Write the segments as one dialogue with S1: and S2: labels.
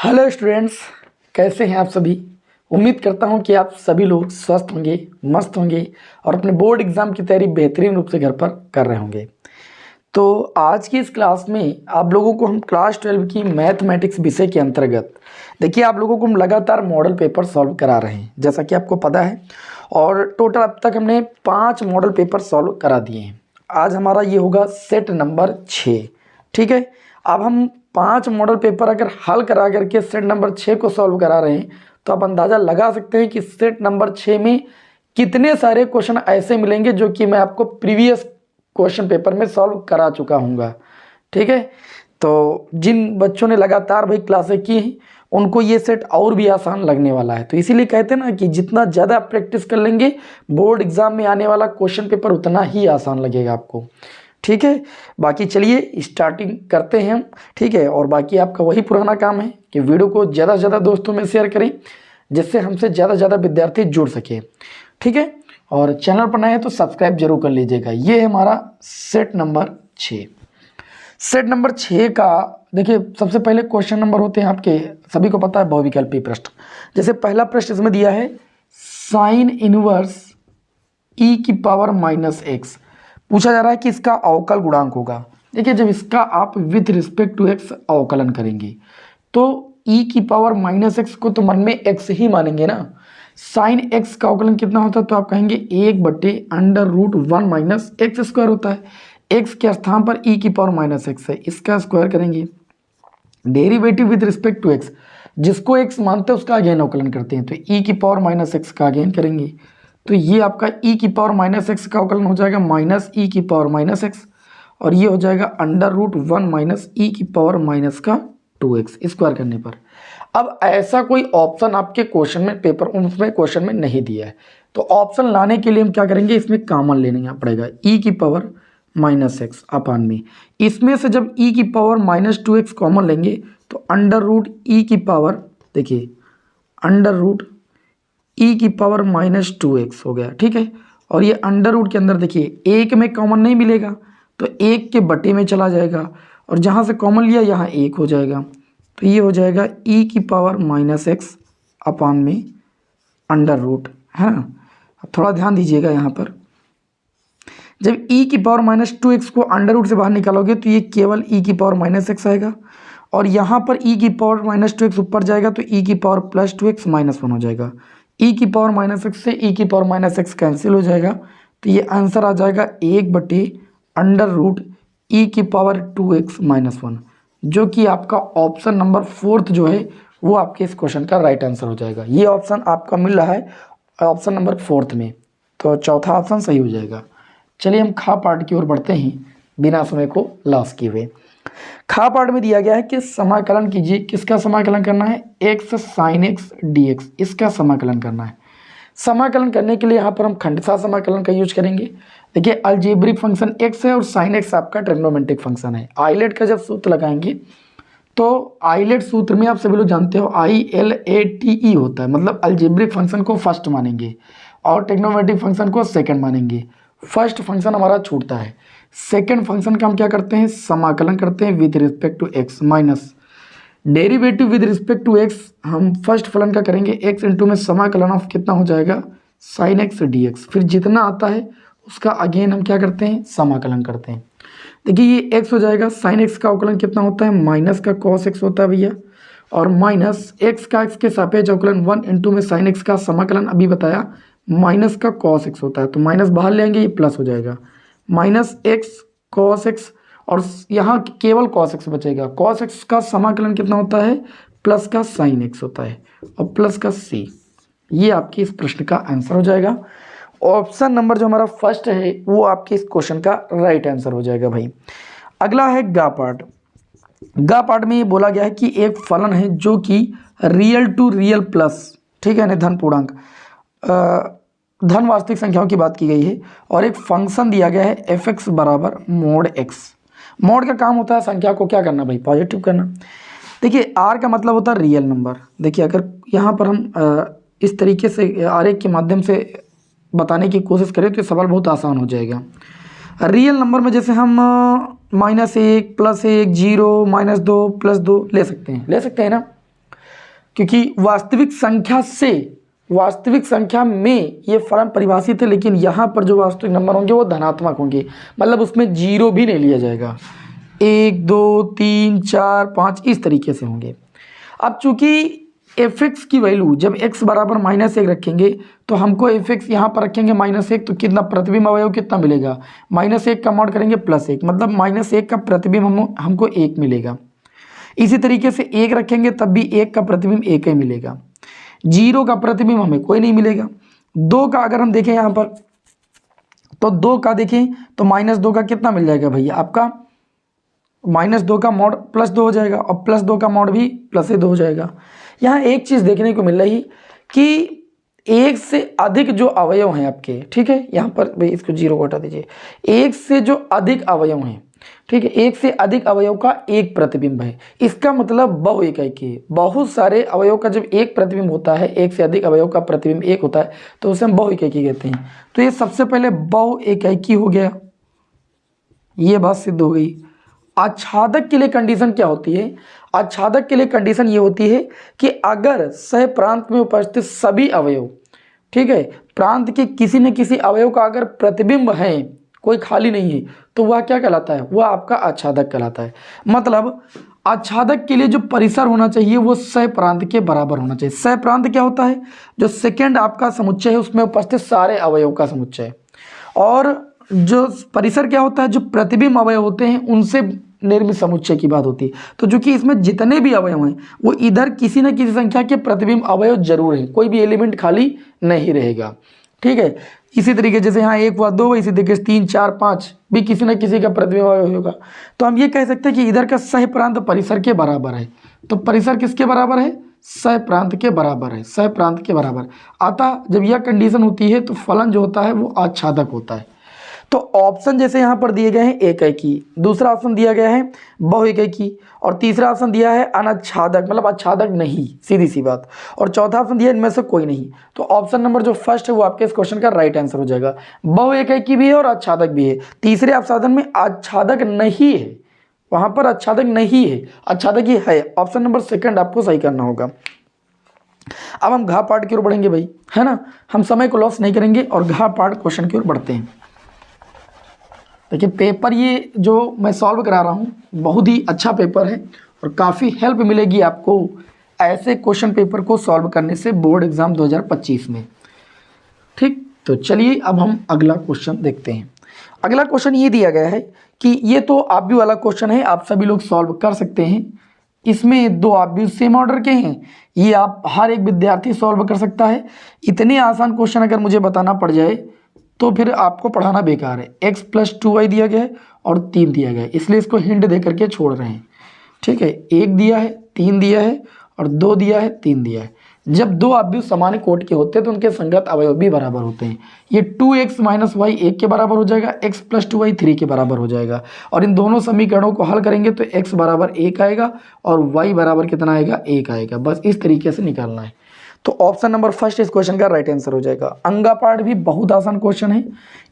S1: Hello students, कैसे हैं आप सभी। उम्मीद करता हूं कि आप सभी लोग स्वस्थ होंगे, मस्त होंगे और अपने बोर्ड एग्ज़ाम की तैयारी बेहतरीन रूप से घर पर कर रहे होंगे। तो आज की इस क्लास में आप लोगों को हम क्लास 12 की मैथमेटिक्स विषय के अंतर्गत देखिए आप लोगों को हम लगातार मॉडल पेपर सॉल्व करा रहे हैं, जैसा कि आपको पता है। और टोटल अब तक हमने 5 मॉडल पेपर सॉल्व करा दिए हैं। आज हमारा ये होगा सेट नंबर 6। ठीक है, अब हम 5 मॉडल पेपर अगर हल करा करके सेट नंबर 6 को सॉल्व करा रहे हैं तो आप अंदाज़ा लगा सकते हैं कि सेट नंबर 6 में कितने सारे क्वेश्चन ऐसे मिलेंगे जो कि मैं आपको प्रीवियस क्वेश्चन पेपर में सॉल्व करा चुका हूँगा। ठीक है, तो जिन बच्चों ने लगातार भाई क्लासें की हैं उनको ये सेट और भी आसान लगने वाला है। तो इसीलिए कहते हैं ना कि जितना ज़्यादा प्रैक्टिस कर लेंगे बोर्ड एग्जाम में आने वाला क्वेश्चन पेपर उतना ही आसान लगेगा आपको। ठीक है, बाकी चलिए स्टार्टिंग करते हैं हम। ठीक है, और बाकी आपका वही पुराना काम है कि वीडियो को ज़्यादा से ज़्यादा दोस्तों में शेयर करें जिससे हमसे ज़्यादा से ज़्यादा विद्यार्थी जुड़ सके। ठीक है, और चैनल पर नए हैं तो सब्सक्राइब जरूर कर लीजिएगा। ये है हमारा सेट नंबर 6। सेट नंबर 6 का देखिए सबसे पहले क्वेश्चन नंबर होते हैं आपके सभी को पता है बहुविकल्पी प्रश्न। जैसे पहला प्रश्न इसमें दिया है साइन इनवर्स e की पावर माइनस एक्स। पूछा जा रहा है कि इसका अवकल गुणांक होगा। देखिए जब इसका आप विथ रिस्पेक्ट टू एक्स अवकलन करेंगे तो e की पावर माइनस एक्स को तो मन में x ही मानेंगे ना। साइन x का अवकलन कितना होता है तो आप कहेंगे 1/√1 माइनस एक्स स्क्वायर होता है। x के स्थान पर e की पावर माइनस एक्स है, इसका स्क्वायर करेंगे। Derivative with respect to x, जिसको x मानते हैं उसका अगेन अवकलन करते हैं तो e की पावर माइनस एक्स का अगेन करेंगे। तो ये आपका e की पावर माइनस एक्स का अवकलन हो जाएगा माइनस e की पावर माइनस एक्स, और ये हो जाएगा √1 माइनस e की पावर माइनस का 2x स्क्वायर करने पर। अब ऐसा कोई ऑप्शन आपके क्वेश्चन में पेपर उसमें क्वेश्चन में नहीं दिया है तो ऑप्शन लाने के लिए हम क्या करेंगे, इसमें कॉमन लेना पड़ेगा e की पावर माइनस एक्स अपान में। इसमें से जब e की पावर माइनस 2x कॉमन लेंगे तो √e की पावर देखिए √e की पावर माइनस 2x हो गया। ठीक है, और ये अंडर के अंदर देखिए एक में कॉमन नहीं मिलेगा तो एक के बटे में चला जाएगा और जहाँ से कॉमन लिया यहाँ एक हो जाएगा तो ये हो जाएगा e की पावर माइनस एक्स अपान में √ है ना। अब थोड़ा ध्यान दीजिएगा यहाँ पर, जब e की पावर माइनस 2x को √ से बाहर निकालोगे तो ये केवल e की पावर माइनस एक्स आएगा और यहाँ पर e की पावर माइनस 2x ऊपर जाएगा तो e की पावर प्लस 2x माइनस 1 हो जाएगा। e की पावर माइनस एक्स से e की पावर माइनस एक्स कैंसिल हो जाएगा तो ये आंसर आ जाएगा 1/√e की पावर 2x माइनस 1, जो कि आपका ऑप्शन नंबर 4 जो है वो आपके इस क्वेश्चन का राइट आंसर हो जाएगा। ये ऑप्शन आपका मिल रहा है ऑप्शन नंबर 4 में, तो चौथा ऑप्शन सही हो जाएगा। चलिए हम खा पार्ट की ओर बढ़ते हैं बिना समय को लॉस किए हुए। खा पार्ट में दिया गया है कि समाकलन कीजिए। किसका समाकलन करना है, x sin x dx, इसका समाकलन करना है। समाकलन करने के लिए यहाँ पर हम खंडशः समाकलन का यूज करेंगे। देखिए अलजेब्रिक फंक्शन x है और sin x आपका ट्रिग्नोमेट्रिक फंक्शन है। आइलेट का जब सूत्र लगाएंगे तो आइलेट सूत्र में आप सभी लोग जानते हो ILATE होता है, मतलब अलजेब्रिक फंक्शन को फर्स्ट मानेंगे और ट्रिग्नोमेट्रिक फंक्शन को सेकंड मानेंगे। फर्स्ट फंक्शन हमारा छूटता है, सेकंड फंक्शन का हम क्या करते हैं, समाकलन करते हैं with respect to x minus derivative with respect to x। हम फर्स्ट फलन का करेंगे x इंटू में समाकलन ऑफ कितना हो जाएगा sin x dx, फिर जितना आता है उसका अगेन हम क्या करते हैं, समाकलन करते हैं। देखिए ये x हो जाएगा, sin x का अवकलन कितना होता है, माइनस का cos x होता है भैया, और माइनस x का x के सापेक्ष अवकलन 1 इंटू में sin x का समाकलन अभी बताया माइनस का cos x होता है, तो माइनस बाहर लेंगे ये प्लस हो जाएगा, माइनस x cos x, और यहाँ केवल cos x बचेगा। cos x का समाकलन कितना होता है, प्लस का sin x होता है और प्लस का c। ये आपके इस प्रश्न का आंसर हो जाएगा। ऑप्शन नंबर जो हमारा फर्स्ट है वो आपके इस क्वेश्चन का राइट आंसर हो जाएगा भाई। अगला है गा पार्ट। गा पार्ट में ये बोला गया है कि एक फलन है जो कि रियल टू रियल प्लस, ठीक है ना, धन पूर्णांक धन वास्तविक संख्याओं की बात की गई है, और एक फंक्शन दिया गया है fx बराबर मोड x। मोड का काम होता है संख्या को क्या करना भाई, पॉजिटिव करना। देखिए r का मतलब होता है रियल नंबर। देखिए अगर यहाँ पर हम इस तरीके से आरेख के माध्यम से बताने की कोशिश करें तो सवाल बहुत आसान हो जाएगा। रियल नंबर में जैसे हम -1 +1 0 -2 +2 ले सकते हैं ना। क्योंकि वास्तविक संख्या में ये फलन परिभाषित है, लेकिन यहाँ पर जो वास्तविक नंबर होंगे वो धनात्मक होंगे, मतलब उसमें जीरो भी नहीं लिया जाएगा। 1 2 3 4 5 इस तरीके से होंगे। अब चूंकि fx की वैल्यू जब x बराबर -1 रखेंगे तो हमको fx यहाँ पर रखेंगे -1, तो कितना प्रतिबिंब अवयव कितना मिलेगा, -1 का मॉड करेंगे +1, मतलब -1 का प्रतिबिंब हमको 1 मिलेगा। इसी तरीके से 1 रखेंगे तब भी 1 का प्रतिबिंब 1 ही मिलेगा। 0 का प्रतिबिंब हमें कोई नहीं मिलेगा। 2 का अगर हम देखें यहाँ पर, तो 2 का देखें तो -2 का कितना मिल जाएगा भैया, आपका -2 का मॉड +2 हो जाएगा, और +2 का मॉड भी +2 हो जाएगा। यहाँ एक चीज़ देखने को मिल रही कि एक से अधिक जो अवयव हैं आपके, ठीक है, यहाँ पर भाई इसको 0 को हटा दीजिए, एक से जो अधिक अवयव हैं, ठीक है, एक से अधिक अवयव का एक प्रतिबिंब है, इसका मतलब बहु एकाकी है। बहुत सारे अवयव का जब एक प्रतिबिंब होता है, एक से अधिक अवयव का प्रतिबिंब एक होता है, तो उसे हम बहु एकाकी कहते हैं। तो ये सबसे पहले बहु एकाकी हो गया, ये बात सिद्ध हो गई। आच्छादक के लिए कंडीशन क्या होती है, आच्छादक के लिए कंडीशन ये होती है कि अगर सह प्रांत में उपस्थित सभी अवयव, ठीक है, प्रांत के किसी न किसी अवयव का अगर प्रतिबिंब है, कोई खाली नहीं है, तो वह क्या कहलाता है, वह आपका आच्छादक कहलाता है। मतलब आच्छादक के लिए जो परिसर होना चाहिए वो सह प्रांत के बराबर होना चाहिए। सह प्रांत क्या होता है, जो सेकेंड आपका समुच्चय है उसमें उपस्थित सारे अवयव का समुच्चय, और जो परिसर क्या होता है, जो प्रतिबिंब अवयव होते हैं उनसे निर्मित समुच्चय की बात होती है। तो जो कि इसमें जितने भी अवयव हैं वो इधर किसी न किसी संख्या के प्रतिबिंब अवयव जरूर हैं, कोई भी एलिमेंट खाली नहीं रहेगा, ठीक है। इसी तरीके जैसे यहाँ 1 हुआ, 2 हुआ, इसी तरीके से 3 4 5 भी किसी न किसी का प्रतिबिंब अवयव होगा। तो हम ये कह सकते हैं कि इधर का सह प्रांत परिसर के बराबर है। तो परिसर किसके बराबर है, सह प्रांत के बराबर है, सह प्रांत के बराबर। अतः जब यह कंडीशन होती है तो फलन जो होता है वो आच्छादक होता है। तो ऑप्शन जैसे यहाँ पर दिए गए हैं एकाकी, दूसरा ऑप्शन दिया गया है बहु एकाकी, और तीसरा ऑप्शन दिया है अनाच्छादक, मतलब आच्छादक नहीं, सीधी सी बात, और चौथा ऑप्शन दिया इनमें से कोई नहीं। तो ऑप्शन नंबर जो फर्स्ट है वो आपके इस क्वेश्चन का राइट आंसर हो जाएगा। बहु एकाकी भी है और आच्छादक भी है। तीसरे ऑप्शन में आच्छादक नहीं है, वहां पर आच्छादक नहीं है, आच्छादक ही है। ऑप्शन नंबर सेकंड आपको सही करना होगा। अब हम घा पार्ट की ओर बढ़ेंगे भाई, है ना, हम समय को लॉस नहीं करेंगे और घा पार्ट क्वेश्चन की ओर बढ़ते हैं। देखिए पेपर ये जो मैं सॉल्व करा रहा हूँ बहुत ही अच्छा पेपर है और काफ़ी हेल्प मिलेगी आपको ऐसे क्वेश्चन पेपर को सॉल्व करने से बोर्ड एग्जाम 2025 में, ठीक। तो चलिए अब हम अगला क्वेश्चन देखते हैं। अगला क्वेश्चन ये दिया गया है कि ये तो ऑब्वियस वाला क्वेश्चन है, आप सभी लोग सॉल्व कर सकते हैं। इसमें 2 ऑब्वियस सेम ऑर्डर के हैं, ये आप हर एक विद्यार्थी सॉल्व कर सकता है। इतने आसान क्वेश्चन अगर मुझे बताना पड़ जाए तो फिर आपको पढ़ाना बेकार है। x + 2y दिया गया है और 3 दिया गया है, इसलिए इसको हिंट दे करके छोड़ रहे हैं, ठीक है। 1 दिया है, 3 दिया है और 2 दिया है, 3 दिया है। जब 2 ऑब्वियस समान कोटि के होते हैं तो उनके संगत अवयव भी बराबर होते हैं। ये 2x - y 1 के बराबर हो जाएगा, x + 2y 3 के बराबर हो जाएगा, और इन दोनों समीकरणों को हल करेंगे तो x बराबर 1 आएगा और y बराबर कितना आएगा, 1 आएगा। बस इस तरीके से निकालना है। तो ऑप्शन नंबर फर्स्ट इस क्वेश्चन का राइट आंसर हो जाएगा। अंगा पार्ट भी बहुत आसान क्वेश्चन है।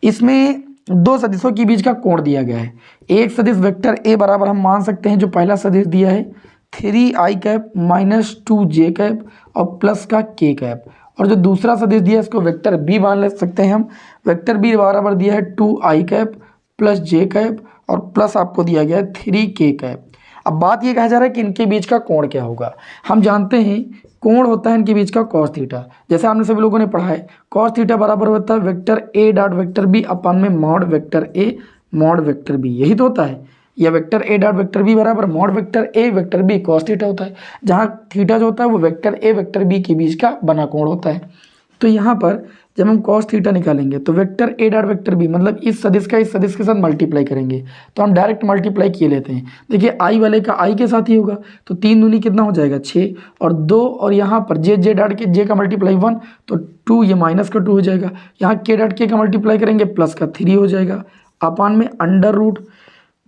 S1: इसमें 2 सदिशों के बीच का कोण दिया गया है। एक सदिश वेक्टर a बराबर हम मान सकते हैं, जो पहला सदिश दिया है 3i कैप - 2j कैप और प्लस का k कैप, और जो दूसरा सदिश दिया है इसको वेक्टर b मान ले सकते हैं हम। वेक्टर b बराबर दिया है 2i कैप + j कैप और प्लस आपको दिया गया है 3k कैप। अब बात ये कहा जा रहा है कि इनके बीच का कोण क्या होगा। हम जानते हैं कोण होता है इनके बीच का cos थीटा, जैसे हमने सभी लोगों ने पढ़ा है। cos थीटा बराबर होता है vector a dot vector b अपन में mod vector a mod vector b, यही तो होता है। या vector a dot vector b बराबर mod vector a vector b cos theta होता है, जहाँ थीटा जो होता है वो वेक्टर a वेक्टर b के बीच का बना कोण होता है। तो यहाँ पर जब हम cos थीटा निकालेंगे तो vector a dot vector b मतलब इस सदिश का इस सदिश के साथ मल्टीप्लाई करेंगे, तो हम डायरेक्ट मल्टीप्लाई किए लेते हैं। देखिए i वाले का i के साथ ही होगा, तो 3 दूनी कितना हो जाएगा 6 और 2, और यहाँ पर j डाट के j का मल्टीप्लाई 1 तो 2, ये माइनस का 2 हो जाएगा। यहाँ k डाट k का मल्टीप्लाई करेंगे प्लस का 3 हो जाएगा, अपान में अंडर रूट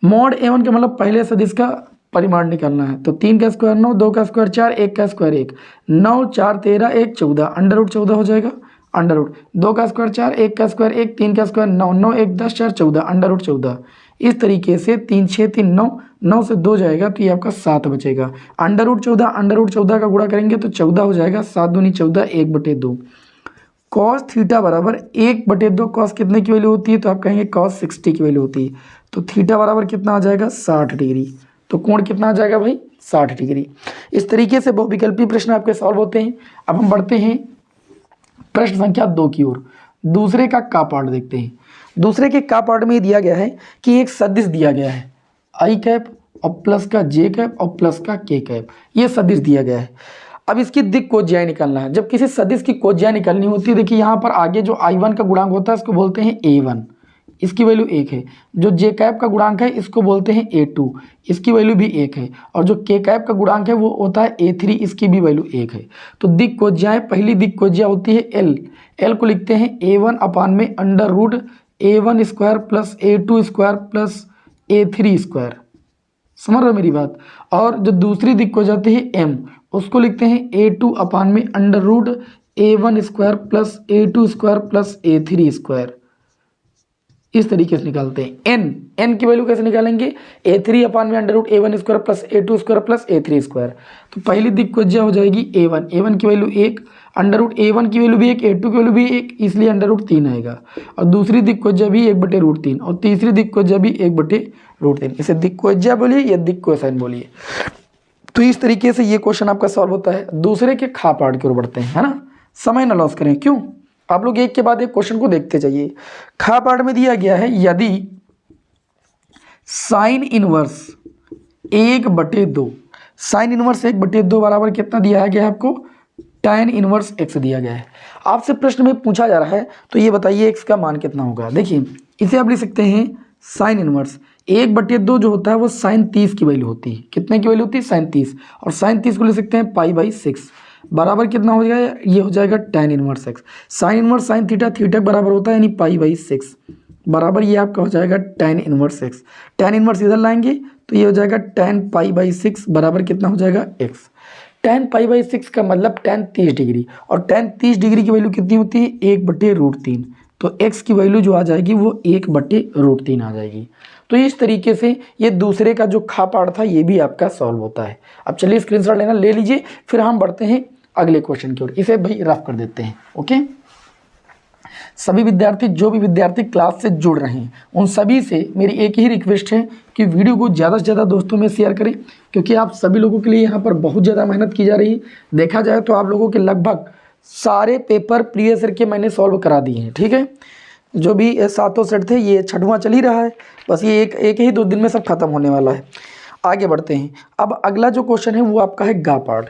S1: मॉड a1 का मतलब पहले सदिश का परिमाण निकालना है। तो 3 का स्क्वायर 9, 2 का स्क्वायर 4, 1 का स्क्वायर 1, 9 4 13 1 14, अंडर रूट 14 हो जाएगा। अंडर रूट 2 का स्क्वायर 4, 1 का स्क्वायर 1, 3 का स्क्वायर 9, 9 1 10 4 14, अंडर रूट 14। इस तरीके से 3 6 3 9, 9 से 2 जाएगा तो ये आपका 7 बचेगा। अंडर रूट 14 का गुणा करेंगे तो 14 हो जाएगा, 7 दूनी 14, 1/2। कॉस थीटा बराबर 1/2। कॉस कितने की वैल्यू होती है, तो आप कहेंगे कॉस 60 की वैल्यू होती है। तो थीटा बराबर कितना आ जाएगा, 60 डिग्री। तो कोण कितना आ जाएगा भाई, 60 डिग्री। इस तरीके से बहुविकल्पी प्रश्न आपके सॉल्व होते हैं। अब हम बढ़ते हैं प्रश्न संख्या 2 की ओर। दूसरे का पार्ट देखते हैं। दूसरे के पार्ट में दिया गया है कि एक सदिश दिया गया है आई कैप और प्लस का जे कैप और प्लस का के कैप, ये सदिश दिया गया है। अब इसकी दिक् कोज्याय निकालना है। जब किसी सदिश की कोज्याय निकालनी होती है, देखिए यहाँ पर आगे जो I1 का गुणांक होता है इसको बोलते हैं A1, इसकी वैल्यू 1 है। जो जे कैप का गुणांक है इसको बोलते हैं A2, इसकी वैल्यू भी 1 है। और जो के कैप का गुणांक है वो होता है A3, इसकी भी वैल्यू 1 है। तो दिक् कोज्याय, पहली दिक् कोज्याय होती है L को लिखते हैं A1 अपान में under root A1 square plus A2 square plus A3 square. समझ रहे हो मेरी बात। और जो दूसरी दिक् हो जाती है M, उसको लिखते हैं A2 अपान में under root A1 square plus A2 square plus A3 square. इस तरीके से निकालते हैं। n की वैल्यू कैसे निकालेंगे, A3 अपान में under root A1 square plus A2 square plus A3 square. तो पहली दिक् कोज्या हो जाएगी A1 की वैल्यू 1, अंडर रूट A1 की वैल्यू भी 1, A2 की वैल्यू भी 1, इसलिए अंडर रूट 3 आएगा। और दूसरी दिक् कोज्या भी 1/√3 और तीसरी दिक् कोज्या भी 1/√3। इसे दिक् कोज्या बोलिए या दिक् कोसाइन बोलिए। तो इस तरीके से ये क्वेश्चन आपका सॉल्व होता है। दूसरे के पार्ट की ओर बढ़ते हैं, है ना। समय न लॉस करें, क्यों, आप लोग एक के बाद एक क्वेश्चन को देखते जाइए। पार्ट में दिया गया है यदि साइन इनवर्स 1/2, साइन इनवर्स 1/2 बराबर कितना दिया गया है आपको, tan इनवर्स x दिया गया है। आपसे प्रश्न में पूछा जा रहा है तो ये बताइए x का मान कितना होगा। देखिए इसे आप लिख सकते हैं साइन इनवर्स 1/2 जो होता है वो साइन 30 की वैल्यू होती है। कितने की वैल्यू होती है, साइन 30। और साइन 30 को लिख सकते हैं π/6 बराबर कितना हो जाएगा, ये हो जाएगा tan inverse x। Sine inverse sine theta, theta बराबर होता है यानी π/6 बराबर ये आपका हो जाएगा tan inverse x। tan inverse इधर लाएंगे तो ये हो जाएगा tan π/6 बराबर कितना हो जाएगा x। tan π/6 का मतलब tan 30 डिग्री, और tan 30 डिग्री की वैल्यू कितनी होती है, 1/√3। तो x की वैल्यू जो आ जाएगी वो 1/√3 आ जाएगी। तो इस तरीके से ये दूसरे का जो पार्ट था ये भी आपका सॉल्व होता है। अब चलिए स्क्रीनशॉट लेना ले लीजिए, फिर हम बढ़ते हैं अगले क्वेश्चन की ओर। इसे भाई रफ कर देते हैं। ओके, सभी विद्यार्थी, जो भी विद्यार्थी क्लास से जुड़ रहे हैं उन सभी से मेरी एक ही रिक्वेस्ट है कि वीडियो को ज़्यादा से ज़्यादा दोस्तों में शेयर करें, क्योंकि आप सभी लोगों के लिए यहाँ पर बहुत ज़्यादा मेहनत की जा रही है। देखा जाए तो आप लोगों के लगभग सारे पेपर प्रीवियस ईयर के मैंने सॉल्व करा दिए हैं। ठीक है, जो भी 7 सेट थे, ये 6वां चल ही रहा है, बस ये एक ही 2 दिन में सब खत्म होने वाला है। आगे बढ़ते हैं। अब अगला जो क्वेश्चन है वो आपका है गा पार्ट।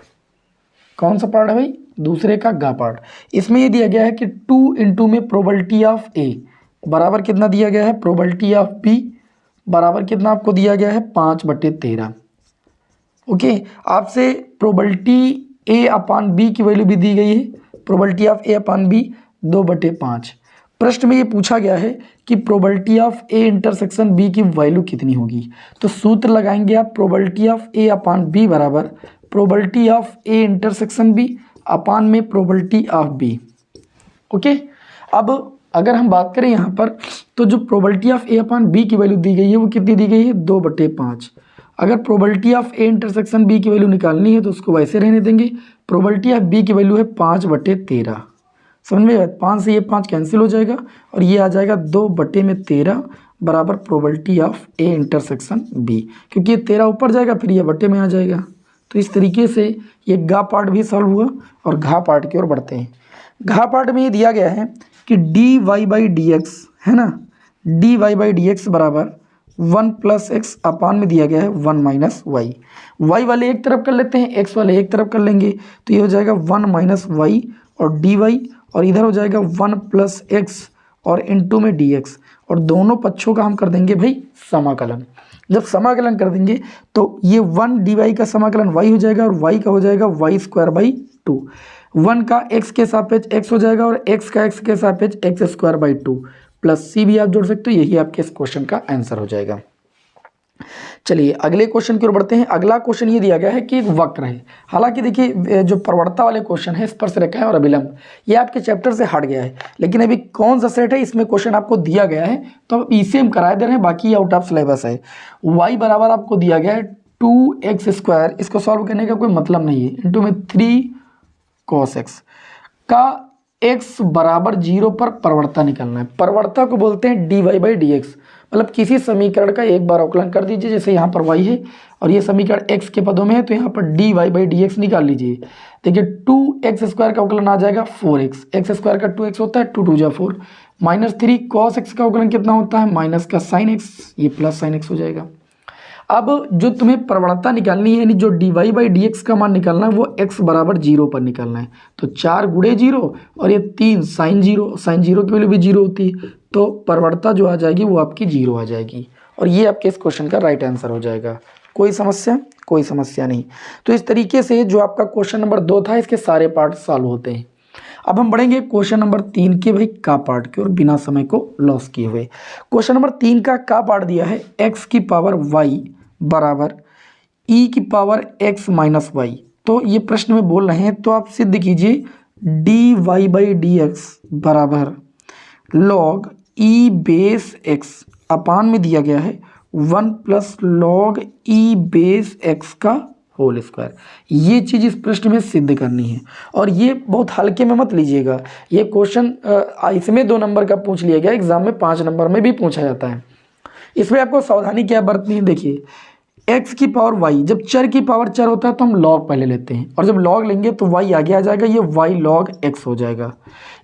S1: कौन सा पार्ट है भाई, दूसरे का गा पार्ट। इसमें ये दिया गया है कि 2 इंटू में प्रोबेबिलिटी ऑफ ए बराबर कितना दिया गया है, प्रोबेबिलिटी ऑफ बी बराबर कितना आपको दिया गया है, 5/13। ओके, आपसे प्रोबेबिलिटी ए अपान बी की वैल्यू भी दी गई है, probability of A upon B 2/5। प्रश्न में ये पूछा गया है कि probability of A intersection B की वैल्यू कितनी होगी। तो सूत्र लगाएंगे आप, probability of A upon B बराबर probability of A intersection B upon में प्रोबेबिलिटी ऑफ बी। ओके, अब अगर हम बात करें यहाँ पर तो जो probability of A upon B की वैल्यू दी गई है वो कितनी दी गई है, 2/5। अगर probability of A intersection B की वैल्यू निकालनी है तो उसको वैसे रहने देंगे। प्रोबेबिलिटी ऑफ बी की वैल्यू है 5/13। समझ में, 5 से ये 5 कैंसिल हो जाएगा और ये आ जाएगा 2/13 बराबर probability of A intersection B, क्योंकि ये 13 ऊपर जाएगा फिर ये बटे में आ जाएगा। तो इस तरीके से ये गा पार्ट भी सॉल्व हुआ और घा पार्ट की ओर बढ़ते हैं। घा पार्ट में ये दिया गया है कि dy/dx है ना, dy/dx बराबर 1 + x अपान में दिया गया है 1 - y। y वाले एक तरफ कर लेते हैं, x वाले एक तरफ कर लेंगे, तो ये हो जाएगा 1 - y और dy, और इधर हो जाएगा 1 + x और इंटू में dx, और दोनों पक्षों का हम कर देंगे भाई समाकलन। जब समाकलन कर देंगे तो ये 1 dy का समाकलन y हो जाएगा और y का हो जाएगा y²/2। 1 का x के सापेक्ष x हो जाएगा और x का x के सापेक्ष x² / 2 प्लस c भी आप जोड़ सकते हो। यही आपके इस क्वेश्चन का आंसर हो जाएगा। चलिए अगले क्वेश्चन की ओर बढ़ते हैं। अगला क्वेश्चन ये दिया गया है कि एक वक्र है। हालांकि देखिए जो प्रवणता वाले क्वेश्चन है, स्पर्शरेखाएं और अभिलंब, ये आपके चैप्टर से हट गया है, लेकिन अभी कौन सा सेट है इसमें क्वेश्चन आपको दिया गया है, तो अब इसे हम करा दे रहे हैं, बाकी आउट ऑफ सिलेबस है। y बराबर आपको दिया गया है 2x², इसको सॉल्व करने का कोई मतलब नहीं है, इंटू में 3 cos x का x बराबर 0 पर प्रवणता निकालना है। प्रवणता को बोलते हैं dy/dx, मतलब किसी समीकरण का एक बार अवकलन कर दीजिए, जैसे यहाँ पर y है और ये समीकरण x के पदों में है, तो यहाँ पर dy/dx निकाल लीजिए। देखिए 2x² का अवकलन आ जाएगा 4x, x² का 2x होता है, 2 2 जा 4, -3 cos x का अवकलन कितना होता है, माइनस का sin x, ये प्लस sin x हो जाएगा। अब जो तुम्हें प्रवणता निकालनी है, यानी जो dy/dx का मान निकालना है, वो x बराबर 0 पर निकालना है। तो 4 गुणे 0 और ये 3 sin 0 की वैल्यू भी 0 होती है, तो प्रवणता जो आ जाएगी वो आपकी 0 आ जाएगी, और ये आपके इस क्वेश्चन का राइट आंसर हो जाएगा। कोई समस्या? कोई समस्या नहीं। तो इस तरीके से जो आपका क्वेश्चन नंबर 2 था, इसके सारे पार्ट सॉल्व होते हैं। अब हम बढ़ेंगे क्वेश्चन नंबर 3 के भाई का पार्ट की, और बिना समय को लॉस किए हुए। क्वेश्चन नंबर 3 का पार्ट दिया है x की पावर y बराबर e की पावर x माइनस वाई। तो ये प्रश्न में बोल रहे हैं, तो आप सिद्ध कीजिए dy/dx बराबर log e बेस x अपान में दिया गया है 1 plus log e base x का होल स्क्वायर। ये चीज़ इस प्रश्न में सिद्ध करनी है, और ये बहुत हल्के में मत लीजिएगा। ये क्वेश्चन इसमें 2 नंबर का पूछ लिया गया, एग्जाम में 5 नंबर में भी पूछा जाता है। इसमें आपको सावधानी क्या बरतनी है, देखिए x की पावर y, जब चर की पावर चर होता है तो हम log पहले लेते हैं, और जब log लेंगे तो y आगे आ जाएगा, ये y log x हो जाएगा।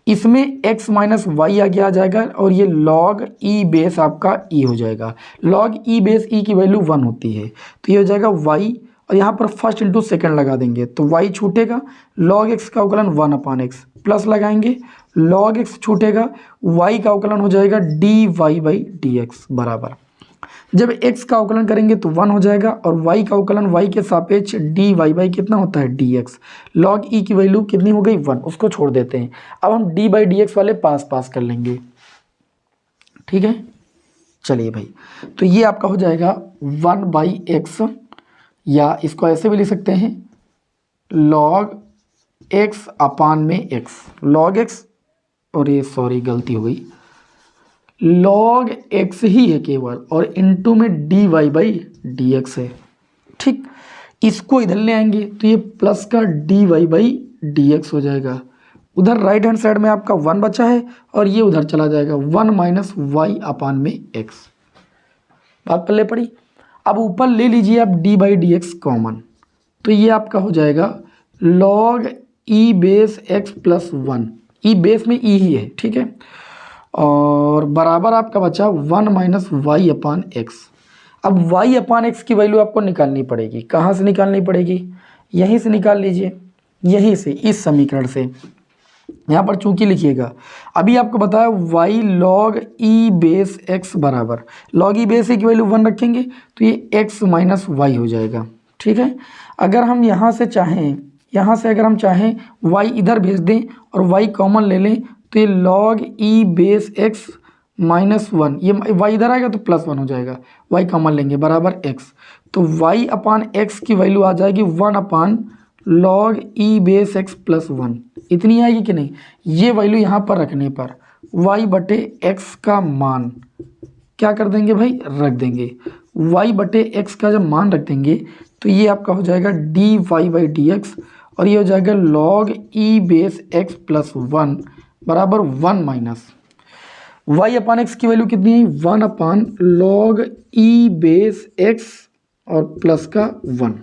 S1: इसमें x माइनस वाई आगे आ जाएगा, और ये log e बेस आपका e हो जाएगा। log e बेस e की वैल्यू 1 होती है, तो ये हो जाएगा y, और यहाँ पर फर्स्ट इंटू सेकेंड लगा देंगे तो y छूटेगा, log x का अवकलन 1/x, प्लस लगाएंगे log x छूटेगा, y का अवकलन हो जाएगा dy/dx बराबर, जब x का अवकलन करेंगे तो 1 हो जाएगा, और y का अवकलन y के सापेक्ष dy कितना होता है dx, log e की वैल्यू कितनी हो गई 1, उसको छोड़ देते हैं। अब हम dy/dx वाले पास कर लेंगे, ठीक है। चलिए भाई, तो ये आपका हो जाएगा 1/x, या इसको ऐसे भी लिख सकते हैं log x अपान में x, log x, और ये सॉरी गलती हो गई, log x ही है केवल, और इनटू में dy/dx है, ठीक। इसको इधर ले आएंगे तो ये प्लस का dy/dx हो जाएगा। उधर राइट हैंड साइड में आपका 1 बचा है, और ये उधर चला जाएगा 1 माइनस वाई अपान में x। बात पल्ले पड़ी। अब ऊपर ले लीजिए आप dy/dx कॉमन, तो ये आपका हो जाएगा log e base x plus 1, e base में e ही है, ठीक है, और बराबर आपका बचा 1 माइनस वाई अपान एक्स। अब y अपान एक्स की वैल्यू आपको निकालनी पड़ेगी। कहाँ से निकालनी पड़ेगी? यहीं से निकाल लीजिए, यहीं से, इस समीकरण से। यहाँ पर चूंकि लिखिएगा, अभी आपको बताया y log e base x बराबर, log e बेस की वैल्यू 1 रखेंगे तो ये x माइनस वाई हो जाएगा, ठीक है। अगर हम यहाँ से चाहें, यहाँ से अगर हम चाहें y इधर भेज दें और y कॉमन ले लें, तो ये log e base x minus 1, ये y इधर आएगा तो प्लस 1 हो जाएगा, y कॉमन लेंगे बराबर x, तो y अपान x की वैल्यू आ जाएगी 1 अपान log e base x plus 1। इतनी आएगी कि नहीं? ये वैल्यू यहाँ पर रखने पर y बटे x का मान क्या कर देंगे भाई? रख देंगे। y बटे x का जब मान रख देंगे तो ये आपका हो जाएगा dy/dx, और ये हो जाएगा log e base x plus 1 बराबर 1 माइनस y अपान एक्स की वैल्यू कितनी है? 1 अपान log e बेस x और प्लस का 1।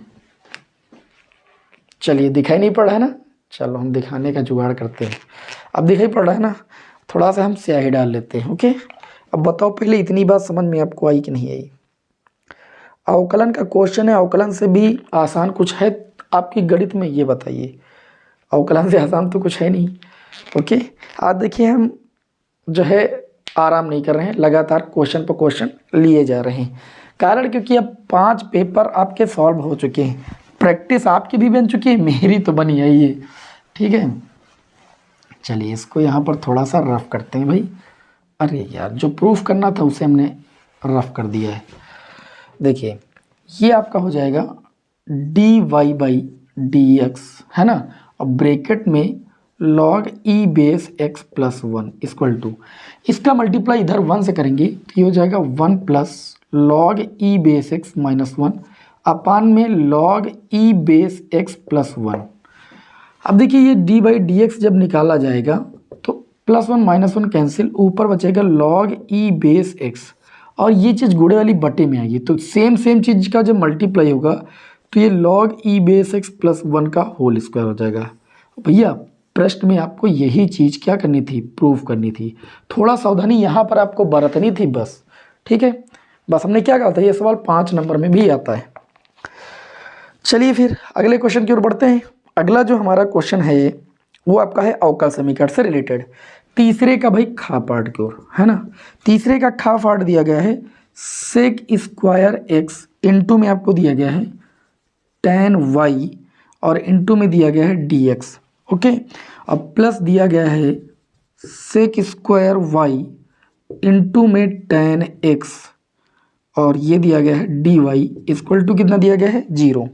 S1: चलिए, दिखाई नहीं पड़ रहा है ना? चलो हम दिखाने का जुगाड़ करते हैं। अब दिखाई पड़ रहा है ना? थोड़ा सा हम स्याही डाल लेते हैं, ओके। अब बताओ पहले इतनी बात समझ में आपको आई कि नहीं आई? अवकलन का क्वेश्चन है, अवकलन से भी आसान कुछ है आपकी गणित में? ये बताइए, अवकलन से आसान तो कुछ है नहीं, ओके। आज देखिए हम जो है आराम नहीं कर रहे हैं, लगातार क्वेश्चन पर क्वेश्चन लिए जा रहे हैं। कारण क्योंकि अब 5 पेपर आपके सॉल्व हो चुके हैं, प्रैक्टिस आपकी भी बन चुकी है, मेरी तो बनी है ये, ठीक है। चलिए इसको यहाँ पर थोड़ा सा रफ करते हैं भाई। अरे यार, जो प्रूफ करना था उसे हमने रफ कर दिया है। देखिए ये आपका हो जाएगा dy बाई डी एक्स, है ना, और ब्रैकेट में log e base x plus one equal to, इसका मल्टीप्लाई इधर 1 से करेंगे तो ये हो जाएगा 1 plus log e base x minus one upon में log e base x plus one. अब देखिए ये d बाई डी एक्स जब निकाला जाएगा तो plus one minus one cancel, ऊपर बचेगा log e बेस x, और ये चीज़ गुणे वाली बटे में आएगी तो सेम चीज़ का जब मल्टीप्लाई होगा तो ये log e base x plus one का होल स्क्वायर हो जाएगा। भैया प्रश्न में आपको यही चीज़ क्या करनी थी, प्रूफ करनी थी, थोड़ा सावधानी यहाँ पर आपको बरतनी थी बस, ठीक है। बस हमने क्या कहा था, ये सवाल 5 नंबर में भी आता है। चलिए फिर अगले क्वेश्चन की ओर बढ़ते हैं। अगला जो हमारा क्वेश्चन है वो आपका है अवकल समीकरण से रिलेटेड, तीसरे का भाई खा पार्ट की ओर, है ना। तीसरे का खा पार्ट दिया गया है सेक स्क्वायर एक्स, इंटू में आपको दिया गया है tan y, और इंटू में दिया गया है dx, ओके। अब प्लस दिया गया है सेक स्क्वायर y इंटू में tan x, और ये दिया गया है dy इक्वल टू कितना दिया गया है 0।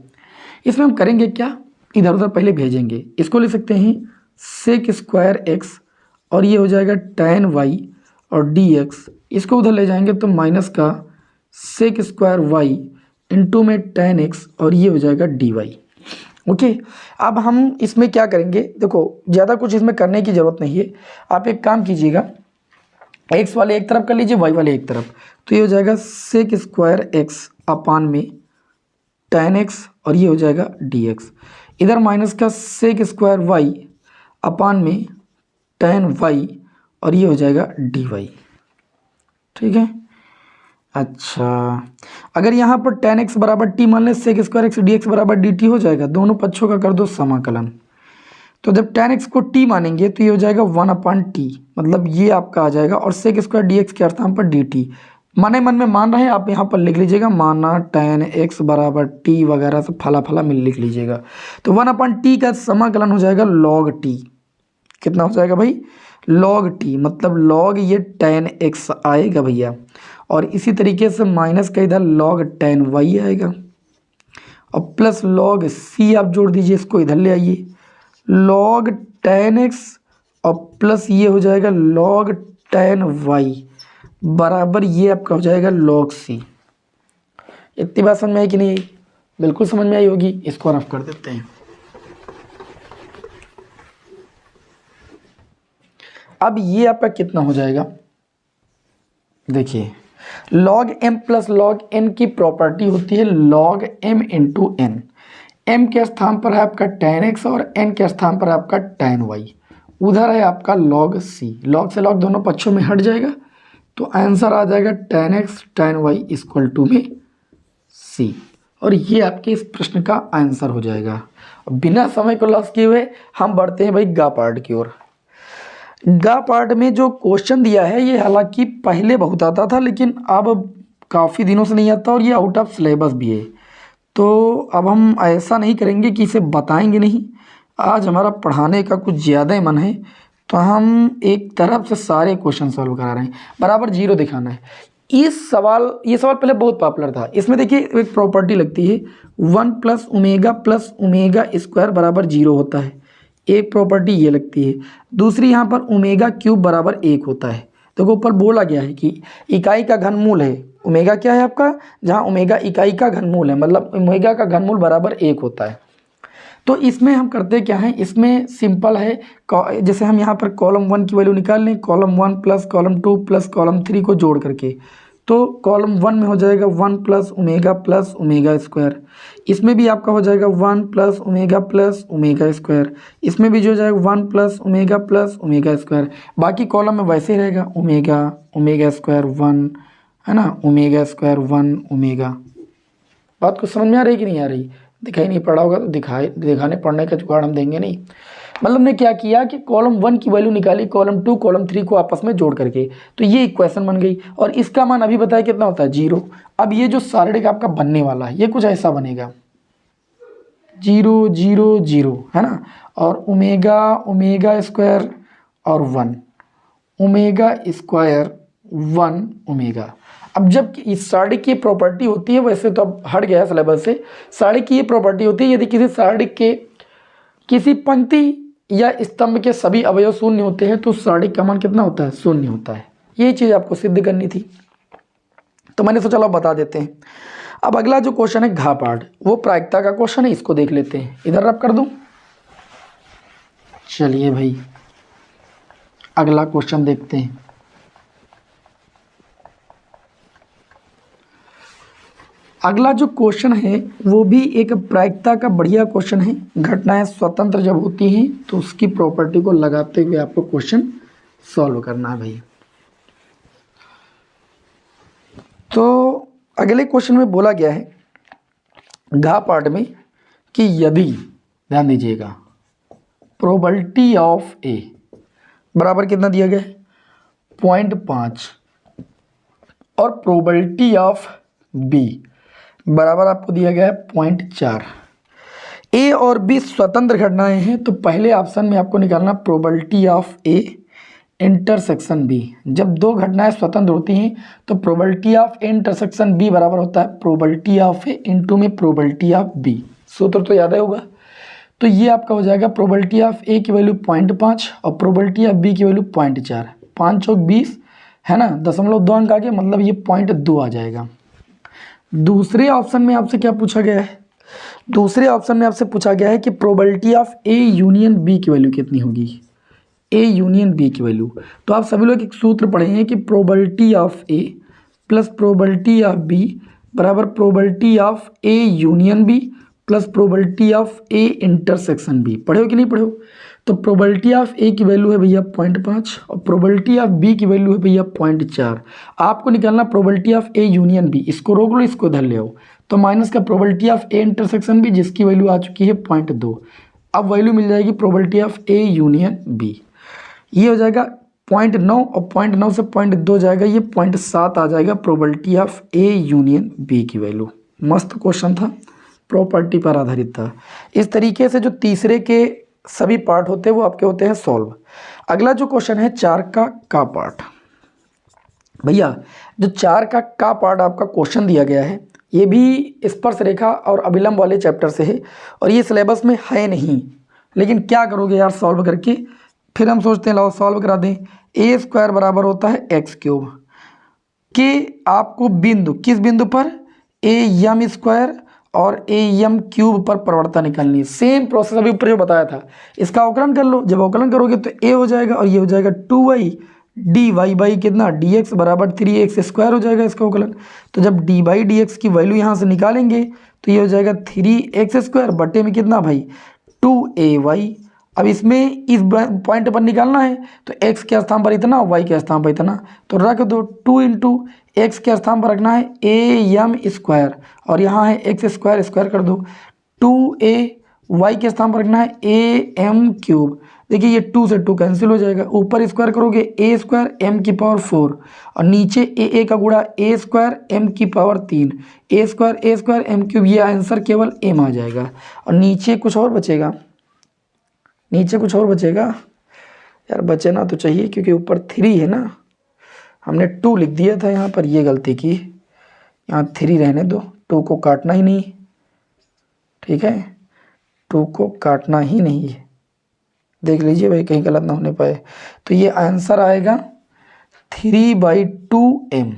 S1: इसमें हम करेंगे क्या, इधर उधर पहले भेजेंगे, इसको ले सकते हैं सेक स्क्वायर x और ये हो जाएगा tan y और dx, इसको उधर ले जाएंगे तो माइनस का सेक स्क्वायर y इंटू में tan x और ये हो जाएगा dy, ओके। अब हम इसमें क्या करेंगे, देखो ज़्यादा कुछ इसमें करने की ज़रूरत नहीं है, आप एक काम कीजिएगा, x वाले एक तरफ कर लीजिए, y वाले एक तरफ, तो ये हो जाएगा सेक स्क्वायर x अपान में tan x और ये हो जाएगा dx, इधर माइनस का सेक स्क्वायर y अपान में tan y और ये हो जाएगा dy, ठीक है। अच्छा अगर यहाँ पर tan x बराबर t मान लें, सेक स्क्वायर x dx बराबर dt हो जाएगा, दोनों पक्षों का कर दो समाकलन, तो जब tan x को t मानेंगे तो ये हो जाएगा 1 अपान टी, मतलब ये आपका आ जाएगा, और सेक स्क्वायर डी एक्स के अर्थ पर dt, माने मन में मान रहे हैं आप यहाँ पर लिख लीजिएगा, माना tan x बराबर t वगैरह सब फला फला मिल लिख लीजिएगा, तो 1 अपान टी का समाकलन हो जाएगा log t, कितना हो जाएगा भाई log t, मतलब log ये tan x आएगा भैया, और इसी तरीके से माइनस का इधर log tan y आएगा, और प्लस log c आप जोड़ दीजिए, इसको इधर ले आइए log tan x और प्लस ये हो जाएगा log tan y बराबर ये आपका हो जाएगा log c। इतनी बात समझ में आई कि नहीं, बिल्कुल समझ में आई होगी, इसको रफ कर देते हैं। अब ये आपका कितना हो जाएगा, देखिए log m plus log n की प्रॉपर्टी होती है log m into n, m के स्थान पर है आपका tan x और n के स्थान पर है आपका tan y, उधर है आपका log c, log से log दोनों पक्षों में हट जाएगा, तो आंसर आ जाएगा tan x tan y equal to में c, और ये आपके इस प्रश्न का आंसर हो जाएगा। बिना समय को लॉस किए हुए हम बढ़ते हैं भाई गा पार्ट की ओर। गा पार्ट में जो क्वेश्चन दिया है ये हालांकि पहले बहुत आता था, लेकिन अब काफ़ी दिनों से नहीं आता और ये आउट ऑफ सिलेबस भी है, तो अब हम ऐसा नहीं करेंगे कि इसे बताएंगे नहीं, आज हमारा पढ़ाने का कुछ ज़्यादा ही मन है, तो हम एक तरफ से सारे क्वेश्चन सॉल्व करा रहे हैं, बराबर 0 दिखाना है। ये सवाल पहले बहुत पॉपुलर था, इसमें देखिए एक प्रॉपर्टी लगती है 1 प्लस ओमेगा स्क्वायर बराबर 0 होता है, एक प्रॉपर्टी ये लगती है, दूसरी यहाँ पर ओमेगा क्यूब बराबर 1 होता है। देखो ऊपर बोला गया है कि इकाई का घनमूल है, ओमेगा क्या है आपका, जहाँ ओमेगा इकाई का घनमूल है, मतलब ओमेगा का घनमूल बराबर 1 होता है। तो इसमें हम करते क्या हैं, इसमें सिंपल है, जैसे हम यहाँ पर कॉलम 1 की वैल्यू निकाल लें, column 1 plus column 2 plus column 3 को जोड़ करके, तो कॉलम 1 में हो जाएगा 1 प्लस ओमेगा स्क्वायर, इसमें भी आपका हो जाएगा 1 प्लस ओमेगा स्क्वायर, इसमें भी जो हो जाएगा 1 प्लस ओमेगा स्क्वायर, बाकी कॉलम में वैसे ही रहेगा ओमेगा स्क्वायर 1, है ना, ओमेगा स्क्वायर 1 ओमेगा। बात को समझ में आ रही कि नहीं आ रही, दिखाई नहीं पड़ा होगा तो दिखाने पढ़ने का जुगाड़ हम देंगे नहीं। मतलब ने क्या किया कि कॉलम 1 की वैल्यू निकाली, कॉलम 2 कॉलम 3 को आपस में जोड़ करके, तो ये इक्वेशन बन गई, और इसका मान अभी बताया कितना होता है 0। अब ये जो सारणिक आपका बनने वाला है ये कुछ ऐसा बनेगा 0 0 0, है ना, और ओमेगा स्क्वायर और 1 ओमेगा स्क्वायर 1 ओमेगा। अब जब इस सारणी की प्रॉपर्टी होती है, वैसे तो अब हट गया है सिलेबस से, सारणी की ये प्रॉपर्टी होती है यदि किसी सारणी के किसी पंक्ति या स्तंभ के सभी अवयव शून्य होते हैं तो उस सारणी का मान कितना होता है, शून्य होता है। ये चीज़ आपको सिद्ध करनी थी, तो मैंने सोचा चलो बता देते हैं। अब अगला जो क्वेश्चन है घा पाठ, वो प्रायिकता का क्वेश्चन है, इसको देख लेते हैं। इधर रब कर दूं, चलिए भाई अगला क्वेश्चन देखते हैं। अगला जो क्वेश्चन है वो भी एक प्रायिकता का बढ़िया क्वेश्चन है। घटनाएं स्वतंत्र जब होती हैं तो उसकी प्रॉपर्टी को लगाते हुए आपको क्वेश्चन सॉल्व करना है भाई। तो अगले क्वेश्चन में बोला गया है घा पार्ट में कि यदि, ध्यान दीजिएगा, प्रोबेबिलिटी ऑफ ए बराबर कितना दिया गया है 0.5 और प्रोबेबिलिटी ऑफ बी बराबर आपको दिया गया है 0.4। ए और बी स्वतंत्र घटनाएं हैं तो पहले ऑप्शन में आपको निकालना probability of A intersection B. जब दो घटनाएं स्वतंत्र होती हैं तो probability of A intersection B बराबर होता है प्रोबेबिलिटी ऑफ ए इंटू में प्रोबेबिलिटी ऑफ बी। सूत्र तो याद है होगा। तो ये आपका हो जाएगा प्रोबेबिलिटी ऑफ ए की वैल्यू 0.5 और प्रोबेबिलिटी ऑफ बी की वैल्यू 0.4। 5 चौक 20 है ना, 0.2 अंक आगे, मतलब ये 0.2 आ जाएगा। दूसरे ऑप्शन में आपसे क्या पूछा गया है, दूसरे ऑप्शन में आपसे पूछा गया है कि probability of A union B की वैल्यू कितनी होगी, ए यूनियन बी की वैल्यू। तो आप सभी लोग एक सूत्र पढ़े हैं कि probability of A plus probability of B बराबर probability of A union B plus probability of A intersection B. पढ़े हो कि नहीं पढ़े हो? तो प्रोबेबिलिटी ऑफ ए की वैल्यू है भैया 0.5 और प्रोबेबिलिटी ऑफ बी की वैल्यू है भैया 0.4। आपको निकालना probability of A union B, इसको रोक लो, इसको इधर ले आओ, तो माइनस का probability of A intersection B जिसकी वैल्यू आ चुकी है 0.2। अब वैल्यू मिल जाएगी probability of A union B, ये हो जाएगा 0.9 और 0.9 से 0.2 जाएगा, ये 0.7 आ जाएगा probability of A union B की वैल्यू। मस्त क्वेश्चन था, प्रॉपर्टी पर आधारित था। इस तरीके से जो तीसरे के सभी पार्ट होते हैं वो आपके होते हैं सॉल्व। अगला जो क्वेश्चन है 4 का पार्ट। भैया जो 4 का पार्ट आपका क्वेश्चन दिया गया है ये भी स्पर्श रेखा और अभिलंब वाले चैप्टर से है और ये सिलेबस में है नहीं, लेकिन क्या करोगे यार सॉल्व करके, फिर हम सोचते हैं लाओ सॉल्व करा दें। ए स्क्वायर बराबर होता है एक्स क्यूब के आपको बिंदु, किस बिंदु पर, ए एम स्क्वायर और ए एम क्यूब पर प्रवणता निकालनी है। सेम प्रोसेस अभी ऊपर जो बताया था, इसका अवकलन कर लो। जब अवकलन करोगे तो ए हो जाएगा और ये हो जाएगा 2y डी वाई बाई कितना dx बराबर 3x स्क्वायर हो जाएगा इसका अवकलन। तो जब डी बाई डी एक्स की वैल्यू यहाँ से निकालेंगे तो ये हो जाएगा 3x स्क्वायर बटे में कितना भाई 2ay। अब इसमें इस पॉइंट पर निकालना है तो x के स्थान पर इतना, y के स्थान पर इतना, तो रख दो 2 इंटू एक्स के स्थान पर रखना है ए एम स्क्वायर और यहाँ है एक्स स्क्वायर, स्क्वायर कर दो 2a, y के स्थान पर रखना है ए एम क्यूब। देखिए ये 2 से 2 कैंसिल हो जाएगा, ऊपर स्क्वायर करोगे ए स्क्वायर एम की पावर 4 और नीचे ए का गुणा ए स्क्वायर एम की पावर 3, ए स्क्वायर एम क्यूब। ये आंसर केवल एम आ जाएगा और नीचे कुछ और बचेगा, नीचे कुछ और बचेगा यार, बचे ना तो चाहिए क्योंकि ऊपर 3 है ना, हमने 2 लिख दिया था यहाँ पर, ये गलती की, यहाँ 3 रहने दो, 2 को काटना ही नहीं, ठीक है, 2 को काटना ही नहीं है, देख लीजिए भाई कहीं गलत ना होने पाए। तो ये आंसर आएगा 3/2m,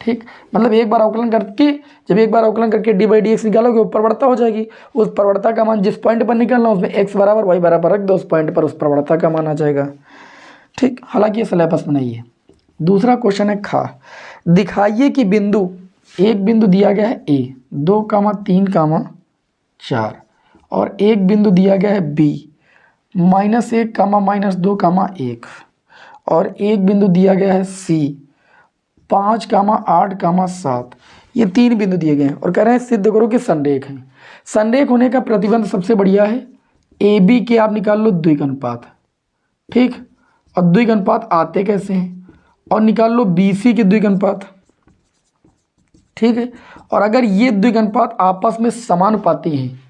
S1: ठीक, मतलब एक बार अवकलन करके, जब एक बार अवकलन करके डी बाई डी एक्स निकालोगे ऊपर प्रवणता हो जाएगी, उस प्रवणता का मान जिस पॉइंट पर निकालना उसमें x बराबर y बराबर रख दो, उस पॉइंट पर उस प्रवणता का मान आ जाएगा, ठीक। हालांकि ये सिलेबस में नहीं है। दूसरा क्वेश्चन है खा, दिखाइए कि बिंदु, एक बिंदु दिया गया है a 2, 3, 4 और एक बिंदु दिया गया है b -1, -2, 1 और एक बिंदु दिया गया है c 5, 8, 7। ये 3 बिंदु दिए गए हैं और कह रहे हैं सिद्ध करो कि संरेख है। संरेख होने का प्रतिबंध सबसे बढ़िया है ए बी के आप निकाल लो द्विघानुपात, ठीक, और द्विघानुपात आते कैसे हैं, और निकाल लो बी सी के द्विघानुपात, ठीक है। और अगर ये द्विघानुपात आपस में समानुपाती हैं,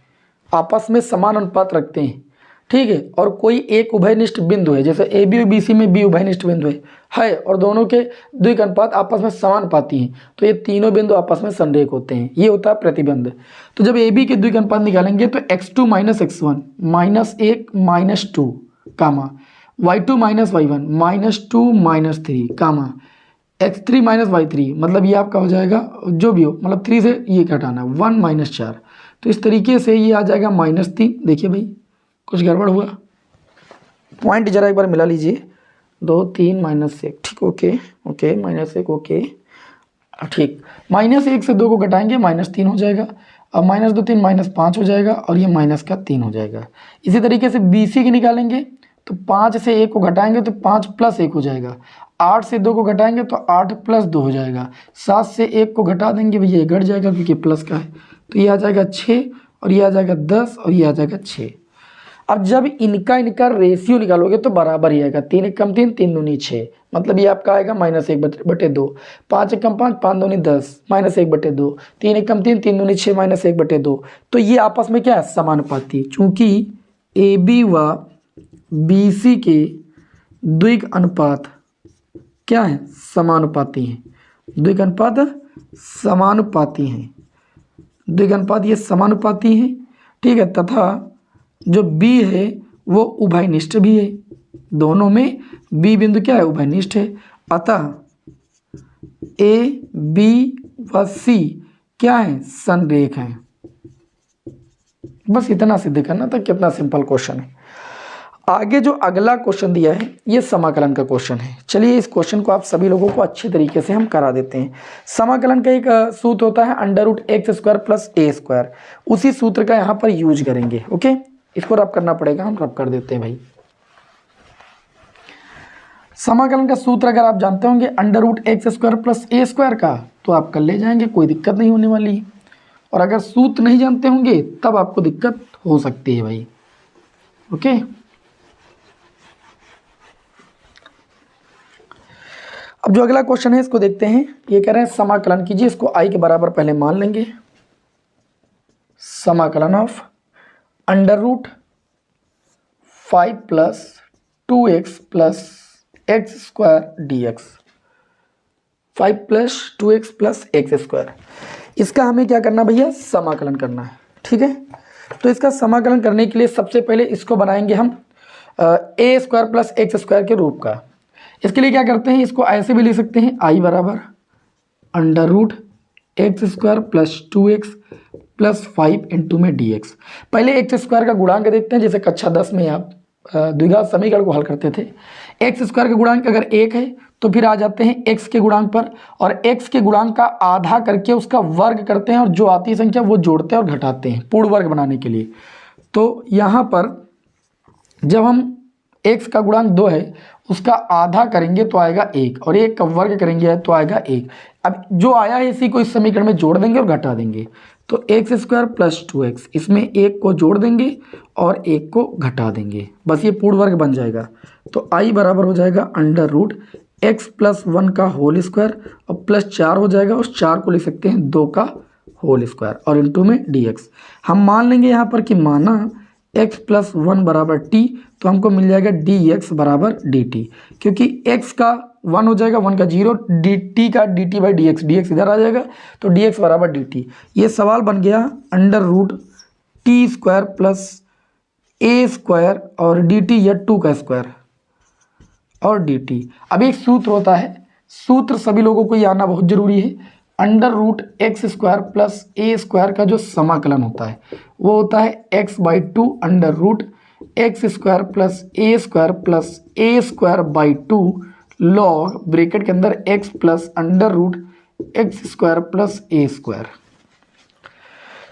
S1: आपस में समान अनुपात रखते हैं, ठीक है, और कोई एक उभयनिष्ठ बिंदु है, जैसे ए बी और बी सी में बी उभयनिष्ठ बिंदु है और दोनों के द्विक अनुपात आपस में समानुपाती हैं, तो ये तीनों बिंदु आपस में संरेख होते हैं, ये होता है प्रतिबंध। तो जब ए बी के द्विक अनुपात निकालेंगे तो x2 माइनस x1 -1 -2 कामा y2 माइनस y1 -2 -3 कामा x3 माइनस y3, मतलब ये आपका हो जाएगा जो भी हो, मतलब 3 से ये घटाना 1 -4, तो इस तरीके से ये आ जाएगा -3। देखिए भाई कुछ गड़बड़ हुआ, पॉइंट जरा एक बार मिला लीजिए, 2 3 -1, ठीक, ओके ओके -1 ओके ठीक, -1 से 2 को घटाएंगे -3 हो जाएगा, अब -2 3 -5 हो जाएगा और ये माइनस का 3 हो जाएगा। इसी तरीके से बी सी की निकालेंगे तो 5 से 1 को घटाएंगे तो 5 + 1 हो जाएगा, 8 से 2 को घटाएंगे तो 8 + 2 हो जाएगा, 7 से 1 को घटा देंगे भैया ये घट जाएगा क्योंकि प्लस का है, तो ये आ जाएगा 6 और ये आ जाएगा 10 और ये आ जाएगा 6। अब जब इनका रेशियो निकालोगे तो बराबर ही आएगा, 3 × 3 3 दूनी 6, मतलब ये आपका आएगा -1/2, 5 × 5 5 दूनी 10 -1/2, 3 × 3 3 दूनी 6 -1/2, तो ये आपस में क्या है समानुपाती, चूंकि ए बी व बी सी के द्विक अनुपात क्या है समानुपाती हैं, द्विक अनुपात समानुपाती हैं, द्विक अनुपात ये समानुपाती हैं, ठीक है, तथा जो B है वो उभयनिष्ठ भी है, दोनों में B बिंदु क्या है उभयनिष्ठ है, अतः A B व C क्या है संरेख हैं। बस इतना सिद्ध करना था, कितना सिंपल क्वेश्चन है। आगे जो अगला क्वेश्चन दिया है ये समाकलन का क्वेश्चन है। चलिए इस क्वेश्चन को आप सभी लोगों को अच्छे तरीके से हम करा देते हैं। समाकलन का एक सूत्र होता है √x² + a², उसी सूत्र का यहाँ पर यूज करेंगे। ओके, इसको रब करना पड़ेगा, हम रब कर देते हैं भाई। समाकलन का सूत्र अगर आप जानते होंगे √x² + a² का तो आप कर ले जाएंगे, कोई दिक्कत नहीं होने वाली। और अगर सूत्र नहीं जानते होंगे तब आपको दिक्कत हो सकती है भाई। ओके, अब जो अगला क्वेश्चन है इसको देखते हैं। ये कह रहे हैं समाकलन कीजिए, इसको i के बराबर पहले मान लेंगे। समाकलन of √5 + 2x + x² dx, 5 + 2x + x², इसका हमें क्या करना भैया समाकलन करना है। ठीक है, तो इसका समाकलन करने के लिए सबसे पहले इसको बनाएंगे हम a² + x² के रूप का। इसके लिए क्या करते हैं, इसको ऐसे भी लिख सकते हैं i बराबर √x² + 2x + 5 × में dx। पहले x² का गुणांक देखते हैं, जैसे कक्षा 10 में आप द्विघात समीकरण को हल करते थे। x² का गुणांक अगर 1 है तो फिर आ जाते हैं x के गुणांक पर, और x के गुणांक का आधा करके उसका वर्ग करते हैं और जो आती है संख्या वो जोड़ते हैं और घटाते हैं पूर्ण वर्ग बनाने के लिए। तो यहाँ पर जब हम x का गुणांक 2 है उसका आधा करेंगे तो आएगा 1, और 1 का वर्ग करेंगे तो आएगा 1। अब जो आया है इसी को इस समीकरण में जोड़ देंगे और घटा देंगे, तो x² + 2x, इसमें 1 को जोड़ देंगे और 1 को घटा देंगे, बस ये पूर्ण वर्ग बन जाएगा। तो i बराबर हो जाएगा √x + 1 का होल स्क्वायर और +4 हो जाएगा, उस 4 को लिख सकते हैं 2 का होल स्क्वायर और इंटू में dx। हम मान लेंगे यहाँ पर कि माना x + 1 बराबर t, तो हमको मिल जाएगा dx बराबर dt, क्योंकि x का 1 हो जाएगा, 1 का 0, dt का dt/dx, dx इधर आ जाएगा तो dx बराबर dt। ये सवाल बन गया √t² + a² और dt या 2 का स्क्वायर और dt। अब एक सूत्र होता है, सूत्र सभी लोगों को ये आना बहुत जरूरी है। √x² + a² का जो समाकलन होता है वो होता है x/2 √x² + a² + a² log bracket के अंदर x + √x² + a²।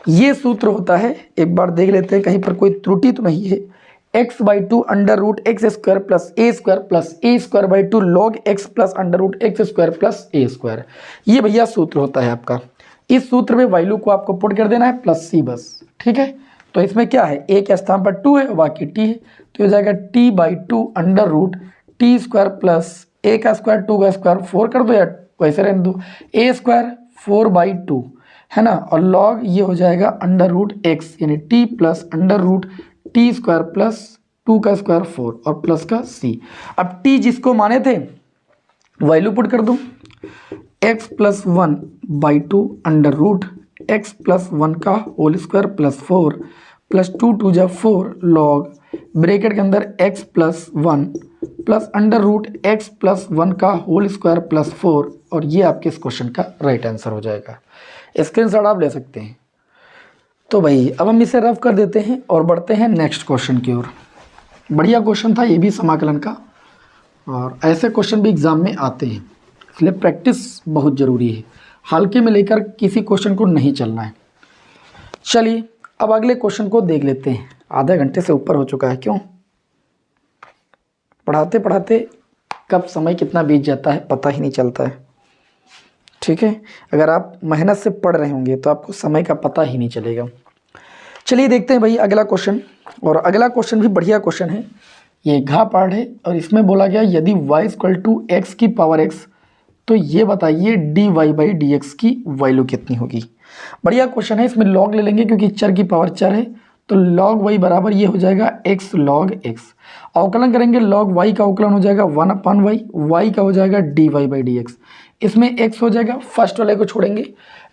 S1: ये सूत्र होता है, एक बार देख लेते हैं कहीं पर कोई त्रुटि तो नहीं है। x/2 √x² + a² + a²/2 log x + √x² + a²। ये भैया सूत्र होता है आपका। इस सूत्र में वैल्यू को आपको पुट कर देना है +c बस। ठीक है, तो इसमें क्या है, a के स्थान पर 2 है और बाकी t है, तो हो जाएगा t/2 √t² + a का स्क्वायर 2 का स्क्वायर 4 कर दो या वैसे रहने दो, a² 4/2 है ना, और लॉग ये हो जाएगा √x यानी t + √t² + 2 का स्क्वायर 4 और प्लस का c। अब t जिसको माने थे वैल्यू पुट कर दो, x plus 1 by 2 under root x plus 1 का होल स्क्वायर प्लस 4 प्लस 2 2 जा 4 लॉग ब्रैकेट के अंदर x plus 1 plus under root x plus 1 का होल स्क्वायर प्लस 4, और ये आपके इस क्वेश्चन का राइट आंसर हो जाएगा। स्क्रीनशॉट आप ले सकते हैं। तो भाई अब हम इसे रफ कर देते हैं और बढ़ते हैं नेक्स्ट क्वेश्चन की ओर। बढ़िया क्वेश्चन था ये भी समाकलन का, और ऐसे क्वेश्चन भी एग्जाम में आते हैं, इसलिए प्रैक्टिस बहुत ज़रूरी है। हल्के में लेकर किसी क्वेश्चन को नहीं चलना है। चलिए अब अगले क्वेश्चन को देख लेते हैं। आधे घंटे से ऊपर हो चुका है, क्यों पढ़ाते पढ़ाते कब समय कितना बीत जाता है पता ही नहीं चलता है। ठीक है, अगर आप मेहनत से पढ़ रहे होंगे तो आपको समय का पता ही नहीं चलेगा। चलिए देखते हैं भाई अगला क्वेश्चन, और अगला क्वेश्चन भी बढ़िया क्वेश्चन है। ये घा पार्ट है और इसमें बोला गया यदि y इक्वल टू एक्स की पावर x, तो ये बताइए dy बाई डी एक्स की वैल्यू कितनी होगी। बढ़िया क्वेश्चन है। इसमें लॉग ले लेंगे क्योंकि चर की पावर चर है, तो log y बराबर ये हो जाएगा x log x। अवकलन करेंगे log y का अवकलन हो जाएगा 1/y, y का हो जाएगा dy बाई डी एक्स। इसमें x हो जाएगा, फर्स्ट वाले को छोड़ेंगे,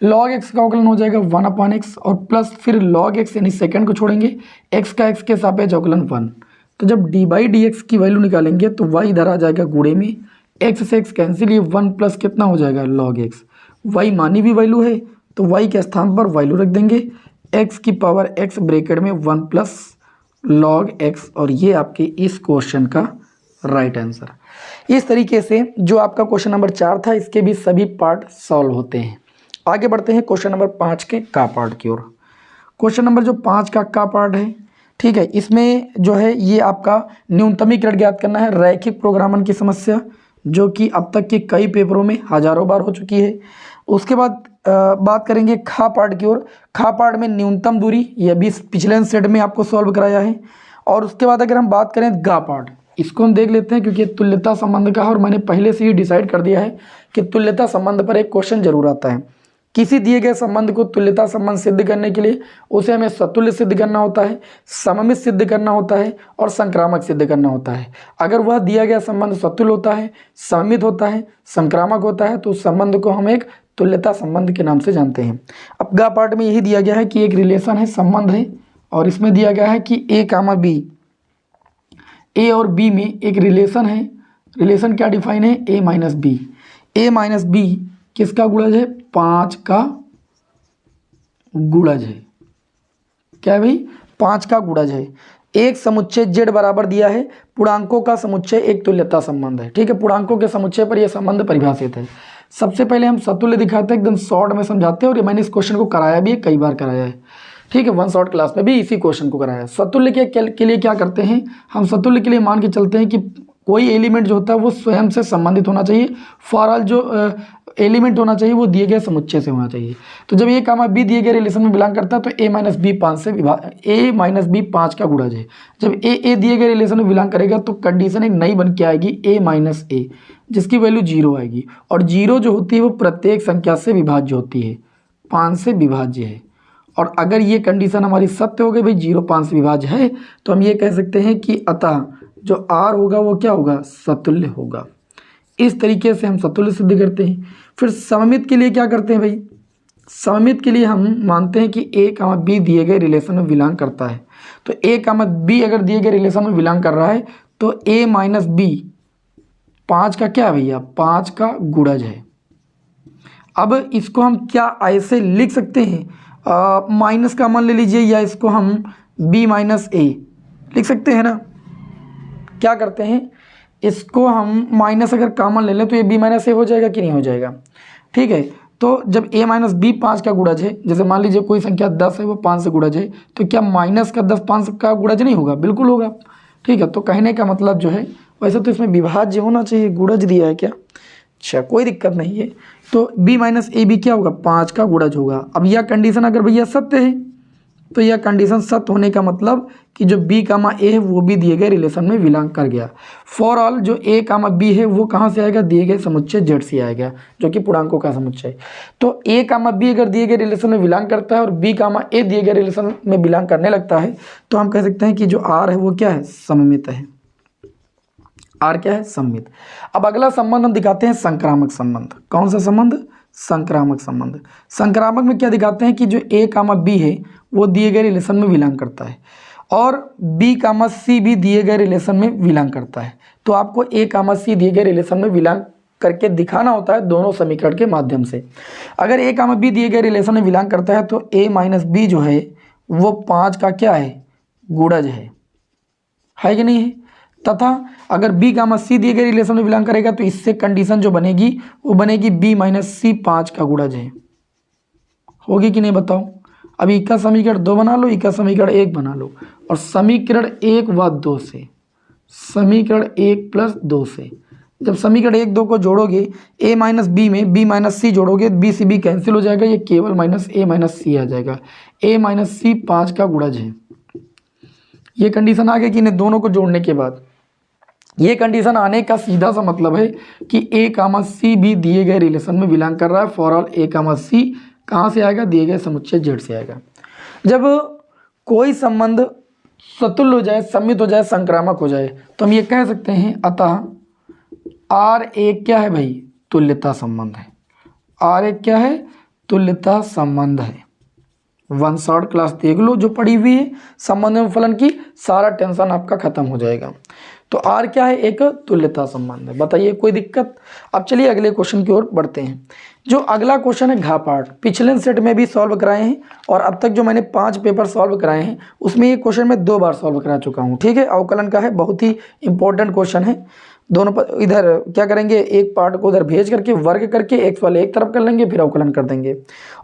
S1: log x का अवकलन हो जाएगा 1/x और प्लस फिर log x यानी सेकंड को छोड़ेंगे, x का x के सापेक्ष अवकलन 1। तो जब डी बाई डी एक्स की वैल्यू निकालेंगे तो y इधर आ जाएगा गुणे में, x से x कैंसिल, ये 1 प्लस कितना हो जाएगा log x। y मानी भी वैल्यू है तो y के स्थान पर वैल्यू रख देंगे, x की पावर x ब्रैकेट में 1 प्लस log x, और ये आपके इस क्वेश्चन का राइट आंसर। इस तरीके से जो आपका क्वेश्चन नंबर 4 था इसके भी सभी पार्ट सॉल्व होते हैं। आगे बढ़ते हैं क्वेश्चन नंबर 5 के का पार्ट की ओर। क्वेश्चन नंबर जो 5 का पार्ट है, ठीक है, इसमें जो है ये आपका न्यूनतमीकरण ज्ञात करना है, रैखिक प्रोग्रामन की समस्या, जो कि अब तक के कई पेपरों में हजारों बार हो चुकी है। उसके बाद बात करेंगे खा पार्ट की ओर। खा पार्ट में न्यूनतम दूरी, ये भी पिछले सेट में आपको सॉल्व कराया है। और उसके बाद अगर हम बात करें गा पार्ट, इसको हम देख लेते हैं क्योंकि तुल्यता संबंध का है और मैंने पहले से ही डिसाइड कर दिया है कि तुल्यता संबंध पर एक क्वेश्चन जरूर आता है। किसी दिए गए संबंध को तुल्यता संबंध सिद्ध करने के लिए उसे हमें स्वतुल्य सिद्ध करना होता है, सममित सिद्ध करना होता है और संक्रामक सिद्ध करना होता है। अगर वह दिया गया संबंध स्वतुल्य होता है, सममित होता है, संक्रामक होता है, तो उस संबंध को हम एक तुल्यता संबंध के नाम से जानते हैं। अब गा पार्ट में यही दिया गया है कि एक रिलेशन है, संबंध है, और इसमें दिया गया है कि ए कामा बी, ए और बी में एक रिलेशन है। रिलेशन क्या डिफाइन है, ए माइनस बी। ए माइनस बी किसका गुणज है, 5 का गुणज है। क्या है भाई, 5 का गुणज है। एक समुच्चय z बराबर दिया है, पूर्णांकों का समुच्चय एक तुल्यता संबंध है। ठीक है, पूर्णांकों के समुच्चय पर यह संबंध परिभाषित है। सबसे पहले हम सतुल्य दिखाते हैं, एकदम शॉर्ट में समझाते हैं, और मैंने इस क्वेश्चन को कराया भी है, कई बार कराया है। ठीक है, 1 शॉर्ट क्लास में भी इसी क्वेश्चन को कराया है। सतुल्य के लिए क्या करते हैं हम, सतुल्य के लिए मान के चलते हैं कि कोई एलिमेंट जो होता है वो स्वयं से संबंधित होना चाहिए। फॉर ऑल जो एलिमेंट होना चाहिए वो दिए गए समुच्चय से होना चाहिए। तो जब ए कामा बी दिए गए रिलेशन में बिलोंग करता है तो ए माइनस बी 5 से ए माइनस बी 5 का गुणज है। जब ए दिए गए रिलेशन में बिलोंग करेगा तो कंडीशन एक नई बन के आएगी, ए माइनस ए, जिसकी वैल्यू 0 आएगी। और 0 जो होती है वो प्रत्येक संख्या से विभाज्य होती है, 5 से विभाज्य है। और अगर ये कंडीशन हमारी सत्य हो गई, भाई 0 5 से विभाज्य है, तो हम ये कह सकते हैं कि अतः जो आर होगा वो क्या होगा, सतुल्य होगा। इस तरीके से हम सतुल्य सिद्ध करते हैं। फिर सममित के लिए क्या करते हैं भाई, सममित के लिए हम मानते हैं कि ए कामा बी दिए गए रिलेशन में बिलोंग करता है। तो ए कामा बी अगर दिए गए रिलेशन में बिलोंग कर रहा है तो ए माइनस बी 5 का क्या है भैया, 5 का गुणज है। अब इसको हम क्या ऐसे लिख सकते हैं, माइनस का मान ले लीजिए, या इसको हम बी माइनस ए लिख सकते हैं ना। क्या करते हैं, इसको हम माइनस अगर कॉमन ले लें तो ये बी माइनस ए हो जाएगा कि नहीं हो जाएगा। ठीक है, तो जब ए माइनस बी 5 का गुणज है, जैसे मान लीजिए कोई संख्या 10 है वो 5 से गुणज है, तो क्या माइनस का 10 5 का गुणज नहीं होगा, बिल्कुल होगा। ठीक है, तो कहने का मतलब जो है, वैसे तो इसमें विभाज्य होना चाहिए, गुणज दिया है क्या, अच्छा कोई दिक्कत नहीं है। तो b माइनस ए बी क्या होगा, 5 का गुणज होगा। अब यह कंडीशन अगर भैया सत्य है तो यह कंडीशन सत्य होने का मतलब कि जो b कामा a है वो भी दिए गए रिलेशन में बिलोंग कर गया। फॉर ऑल जो a कामा b है वो कहाँ से आएगा, दिए गए समुच्चय z से आएगा, जो कि पूर्णांकों का समुच्चय। तो a कामा b अगर दिए गए रिलेशन में बिलोंग करता है और b कामा a दिए गए रिलेशन में बिलोंग करने लगता है तो हम कह सकते हैं कि जो r है वो क्या है, सममित है। r क्या है, सममित। अब अगला संबंध हम दिखाते हैं संक्रामक संबंध। कौन सा संबंध, संक्रामक संबंध। संक्रामक में क्या दिखाते हैं कि जो a कामा b है वो दिए गए रिलेशन में बिलोंग करता है और b कामा c भी दिए गए रिलेशन में बिलोंग करता है। तो आपको a कामा c दिए गए रिलेशन में बिलोंग करके दिखाना होता है दोनों समीकरण के माध्यम से। अगर a कामा b दिए गए रिलेशन में बिलोंग करता है तो a माइनस b जो है वो 5 का क्या है, गुणज है कि नहीं है। तथा अगर b कामा c दिए गए रिलेशन में बिलोंग करेगा तो इससे कंडीशन जो बनेगी वो बनेगी b माइनस c 5 का गुणज है। होगी कि नहीं बताओ। अभी का समीकरण 2 बना लो, इका समीकरण 1 बना लो और समीकरण 1 व 2 से, समीकरण 1 प्लस 2 से जब समीकरण 1 2 को जोड़ोगे a माइनस बी में b माइनस सी जोड़ोगे, b से b कैंसिल हो जाएगा, ये केवल माइनस a माइनस सी आ जाएगा। a माइनस सी 5 का गुणज है। ये कंडीशन आ गई कि इन्हें दोनों को जोड़ने के बाद। ये कंडीशन आने का सीधा सा मतलब है कि a कामा सी भी दिए गए रिलेशन में बिलोंग कर रहा है। फॉर ऑल a कामा सी कहाँ से आएगा, दिए गए समुच्चय z से आएगा। जब कोई संबंध सतुल्य हो जाए, सम्मित हो जाए, संक्रामक हो जाए तो हम ये कह सकते हैं अतः R एक क्या है भाई, तुल्यता संबंध है। R एक क्या है, तुल्यता संबंध है। वन शॉर्ट क्लास देख लो जो पड़ी हुई है संबंध एवं फलन की, सारा टेंशन आपका खत्म हो जाएगा। तो R क्या है, एक तुल्यता संबंध है। बताइए कोई दिक्कत। अब चलिए अगले क्वेश्चन की ओर बढ़ते हैं। जो अगला क्वेश्चन है घा पार्ट, पिछले सेट में भी सॉल्व कराए हैं और अब तक जो मैंने 5 पेपर सॉल्व कराए हैं उसमें ये क्वेश्चन मैं 2 बार सॉल्व करा चुका हूँ। ठीक है, अवकलन का है, बहुत ही इंपॉर्टेंट क्वेश्चन है। दोनों पर इधर क्या करेंगे, एक पार्ट को उधर भेज करके वर्ग करके एक्स वाले एक तरफ कर लेंगे, फिर अवकलन कर देंगे।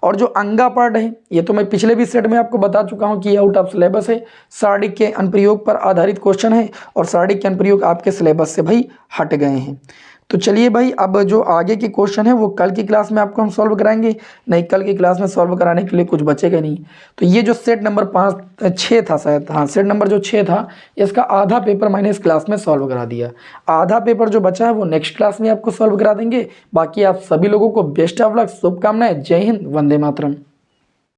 S1: और जो अंगा पार्ट है ये तो मैं पिछले भी सेट में आपको बता चुका हूँ कि आउट ऑफ सिलेबस है, सारणी के अनुप्रयोग पर आधारित क्वेश्चन है और सारणी के अनुप्रयोग आपके सिलेबस से भाई हट गए हैं। तो चलिए भाई अब जो आगे की क्वेश्चन है वो कल की क्लास में आपको हम सॉल्व कराएंगे। नहीं, कल की क्लास में सॉल्व कराने के लिए कुछ बचेगा नहीं। तो ये जो सेट नंबर 6 था शायद, हाँ सेट नंबर जो 6 था इसका आधा पेपर मैंने इस क्लास में सॉल्व करा दिया। आधा पेपर जो बचा है वो नेक्स्ट क्लास में आपको सॉल्व करा देंगे। बाकी आप सभी लोगों को बेस्ट ऑफ लक, शुभकामनाएं। जय हिंद, वंदे मातरम।